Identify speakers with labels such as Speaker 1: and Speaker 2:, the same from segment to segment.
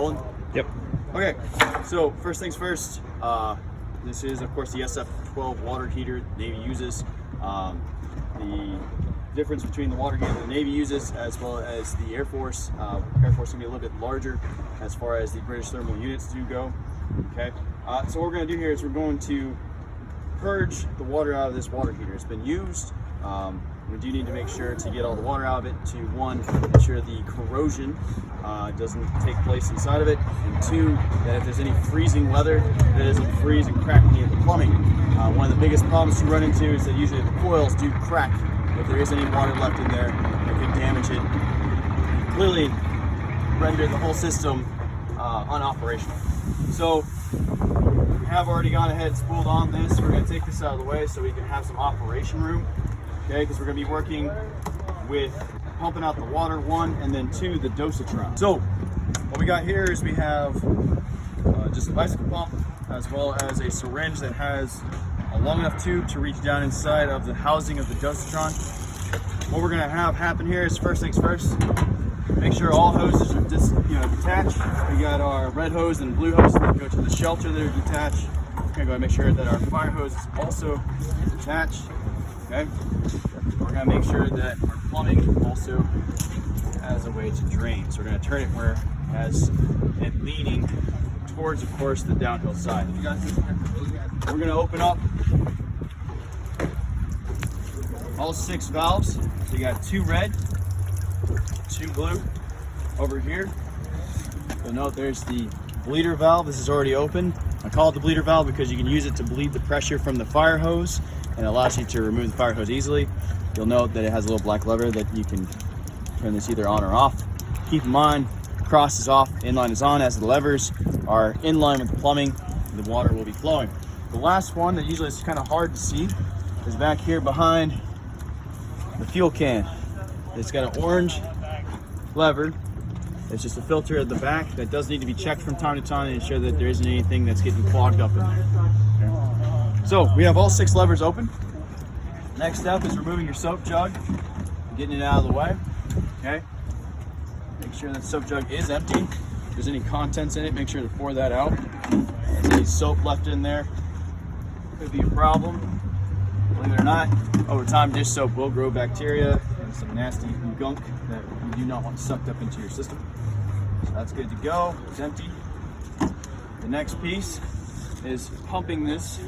Speaker 1: rolling?
Speaker 2: Yep.
Speaker 1: Okay, so first things first, this is of course the SF-12 water heater the Navy uses. The difference between the water heater the Navy uses as well as the Air Force can be a little bit larger as far as the British thermal units do go. Okay, so what we're going to do here is we're going to purge the water out of this water heater. It's been used. We do need to make sure to get all the water out of it to, one, make sure the corrosion doesn't take place inside of it, and two, that if there's any freezing weather, that it doesn't freeze and crack any of the plumbing. One of the biggest problems you run into is that usually the coils do crack. If there is any water left in there, it can damage it, clearly render the whole system unoperational. So we have already gone ahead and spooled on this. We're going to take this out of the way so we can have some operation room. Okay, because we're going to be working with pumping out the water, one, and then two, the Dosatron. So what we got here is we have just a bicycle pump as well as a syringe that has a long enough tube to reach down inside of the housing of the Dosatron. What we're going to have happen here is, first things first, make sure all hoses are detached. We got our red hose and blue hose that go to the shelter that are detached. We're going to go ahead and make sure that our fire hose is also detached. Okay, we're going to make sure that our plumbing also has a way to drain. So we're going to turn it where it has it leaning towards, of course, the downhill side. We're going to open up all 6 valves. So you got 2 red, 2 blue over here. You'll note there's the bleeder valve. This is already open. I call it the bleeder valve because you can use it to bleed the pressure from the fire hose, and it allows you to remove the fire hose easily. You'll note that it has a little black lever that you can turn this either on or off. Keep in mind, cross is off, inline is on. As the levers are in line with the plumbing, the water will be flowing. The last one that usually is kind of hard to see is back here behind the fuel can. It's got an orange lever. It's just a filter at the back that does need to be checked from time to time to ensure that there isn't anything that's getting clogged up in there. Okay. So we have all 6 levers open. Next step is removing your soap jug, getting it out of the way. Okay. Make sure that soap jug is empty. If there's any contents in it, make sure to pour that out. If there's any soap left in there, could be a problem. Believe it or not, over time dish soap will grow bacteria and some nasty gunk that you do not want sucked up into your system. So that's good to go. It's empty. The next piece is pumping this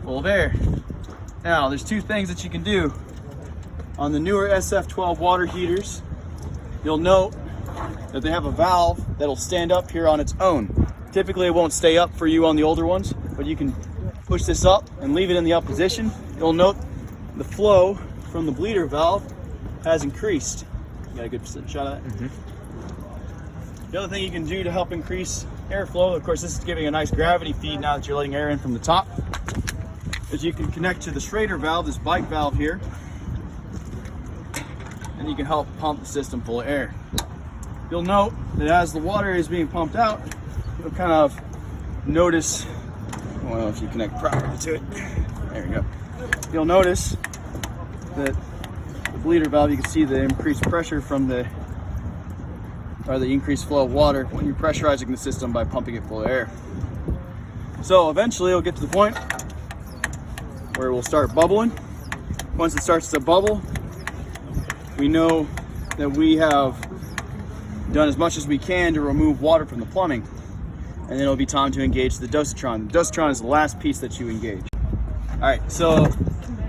Speaker 1: full of air. Now, there's 2 things that you can do. On the newer SF-12 water heaters, you'll note that they have a valve that'll stand up here on its own. Typically, it won't stay up for you on the older ones, but you can push this up and leave it in the up position. You'll note the flow from the bleeder valve has increased. You got a good shot of that? Mm-hmm. The other thing you can do to help increase airflow, of course, this is giving a nice gravity feed now that you're letting air in from the top, is you can connect to the Schrader valve, this bike valve here, and you can help pump the system full of air. You'll note that as the water is being pumped out, you'll kind of notice, well, if you connect properly to it, there you go. You'll notice that the bleeder valve, you can see the increased pressure from the increased flow of water when you're pressurizing the system by pumping it full of air. So eventually it'll get to the point where it will start bubbling. Once it starts to bubble, we know that we have done as much as we can to remove water from the plumbing, and then it'll be time to engage the Dosatron. The Dosatron is the last piece that you engage. All right, so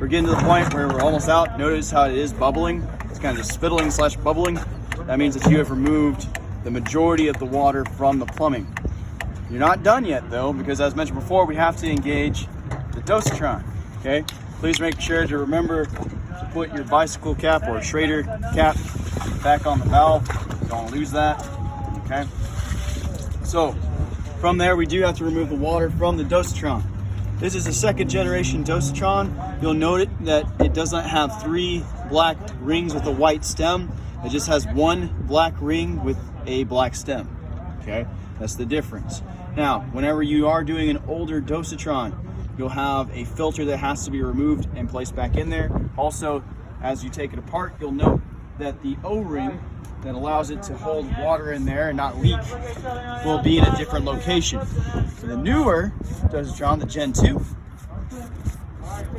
Speaker 1: we're getting to the point where we're almost out. Notice how it is bubbling. It's kind of just spittling / bubbling. That means that you have removed the majority of the water from the plumbing. You're not done yet though, because as mentioned before, we have to engage the Dosatron. Okay, please make sure to remember to put your bicycle cap or Schrader cap back on the valve. You don't want to lose that. Okay, so from there we do have to remove the water from the Dosatron. This is a 2nd generation Dosatron. You'll note that it does not have 3 black rings with a white stem. It just has 1 black ring with a black stem. Okay, that's the difference. Now, whenever you are doing an older Dosatron, you'll have a filter that has to be removed and placed back in there. Also, as you take it apart, you'll note that the O-ring that allows it to hold water in there and not leak will be in a different location. For the newer Dosatron, the Gen 2,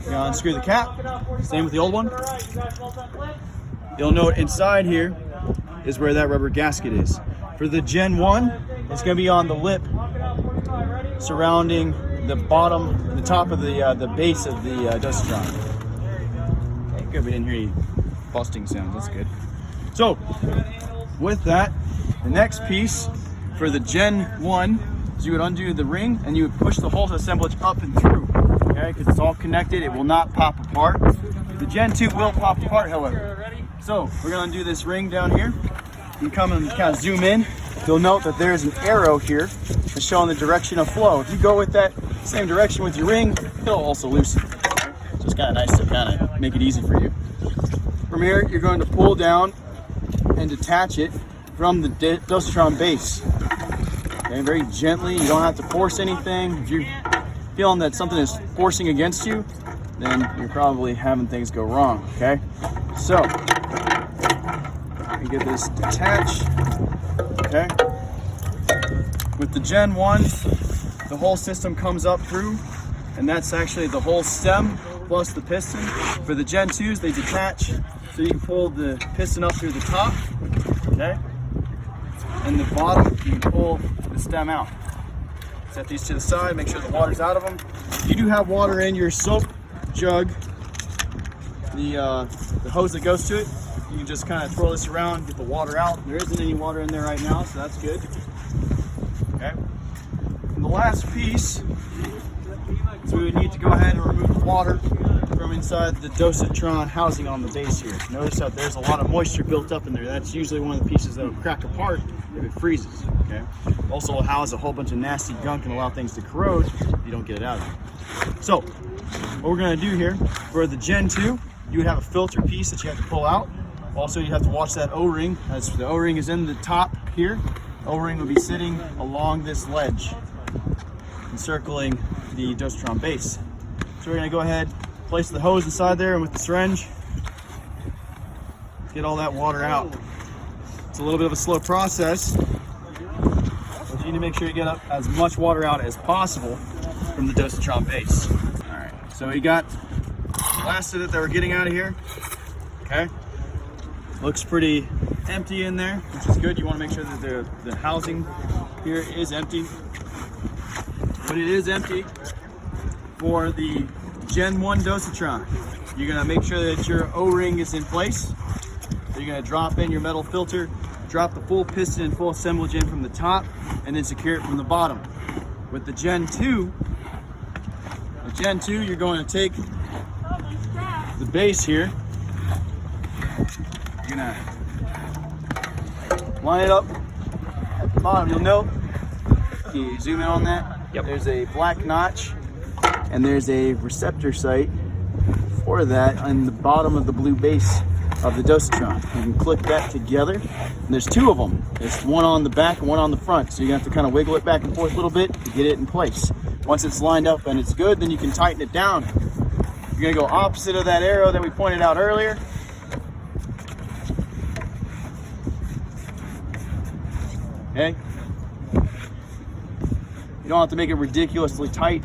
Speaker 1: you unscrew the cap, same with the old one. You'll note inside here is where that rubber gasket is. For the Gen 1, it's going to be on the lip surrounding the bottom, the top of the base of the Dosatron. Okay, good, we didn't hear any busting sounds, that's good. So, with that, the next piece for the Gen 1 is you would undo the ring and you would push the whole assemblage up and through, okay, because it's all connected, it will not pop apart. The Gen 2 will pop apart, however. So, we're going to undo this ring down here. You come and kind of zoom in. You'll note that there's an arrow here that's showing the direction of flow. If you go with that same direction with your ring, it'll also loosen. So it's kind of nice to kind of make it easy for you. From here, you're going to pull down and detach it from the Dosatron base. Okay, very gently. You don't have to force anything. If you're feeling that something is forcing against you, then you're probably having things go wrong. Okay, so you get this detached. Okay, with the Gen 1, the whole system comes up through, and that's actually the whole stem plus the piston. For the Gen 2s, they detach, so you can pull the piston up through the top, okay? And the bottom, you can pull the stem out. Set these to the side, make sure the water's out of them. If you do have water in your soap jug, the hose that goes to it, you can just kind of twirl this around, get the water out. There isn't any water in there right now, so that's good. Okay. And the last piece, so we would need to go ahead and remove the water from inside the Dosatron housing on the base here. Notice that there's a lot of moisture built up in there. That's usually one of the pieces that will crack apart if it freezes. Okay. Also will house a whole bunch of nasty gunk and allow things to corrode if you don't get it out of there. So, what we're going to do here, for the Gen 2, you would have a filter piece that you have to pull out. Also, you have to watch that O-ring. As the O-ring is in the top here, O-ring will be sitting along this ledge, encircling the Dosatron base. So we're going to go ahead, place the hose inside there, and with the syringe, get all that water out. It's a little bit of a slow process, but you need to make sure you get as much water out as possible from the Dosatron base. All right, so we got the last of it that we're getting out of here. Okay. Looks pretty empty in there, which is good. You want to make sure that the housing here is empty. But it is empty for the Gen 1 Dosatron. You're going to make sure that your O-ring is in place. So you're going to drop in your metal filter, drop the full piston and full assemblage in from the top, and then secure it from the bottom. With the Gen 2, you're going to take the base here. You're gonna line it up at the bottom. You'll note, you zoom in on that, yep. There's a black notch and there's a receptor site for that on the bottom of the blue base of the Dosatron. You can click that together, and there's two of them. There's one on the back and one on the front, so you're gonna have to kind of wiggle it back and forth a little bit to get it in place. Once it's lined up and it's good, then you can tighten it down. You're gonna go opposite of that arrow that we pointed out earlier. Okay, you don't have to make it ridiculously tight.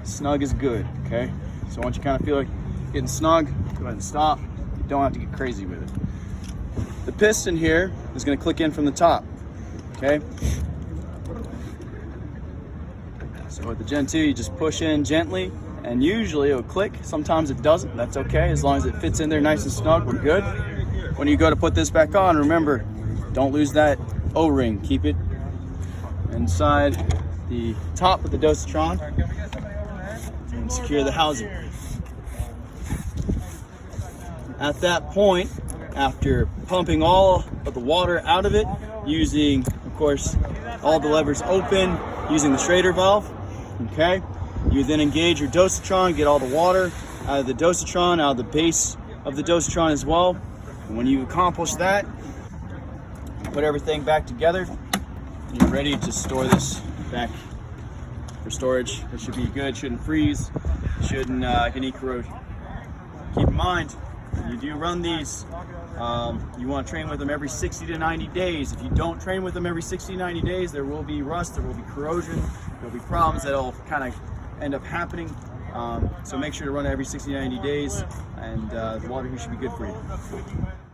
Speaker 1: Snug is good. Okay, so once you kind of feel like getting snug, go ahead and stop. You don't have to get crazy with it. The piston here is going to click in from the top. Okay, so with the Gen 2, you just push in gently, and usually it'll click. Sometimes it doesn't. That's okay, as long as it fits in there nice and snug. We're good. When you go to put this back on, remember, don't lose that O-ring. Keep it inside the top of the Dosatron and secure the housing. At that point, after pumping all of the water out of it, using, of course, all the levers open, using the Schrader valve, okay, you then engage your Dosatron, get all the water out of the Dosatron, out of the base of the Dosatron as well. And when you accomplish that, put everything back together, you're ready to store this back for storage. It should be good, shouldn't freeze, shouldn't get any corrosion. Keep in mind, You do run these, you want to train with them every 60 to 90 days. If you don't train with them every 60 to 90 days, there will be rust, there will be corrosion, there'll be problems that'll kind of end up happening. So make sure to run it every 60 to 90 days, and the water here should be good for you.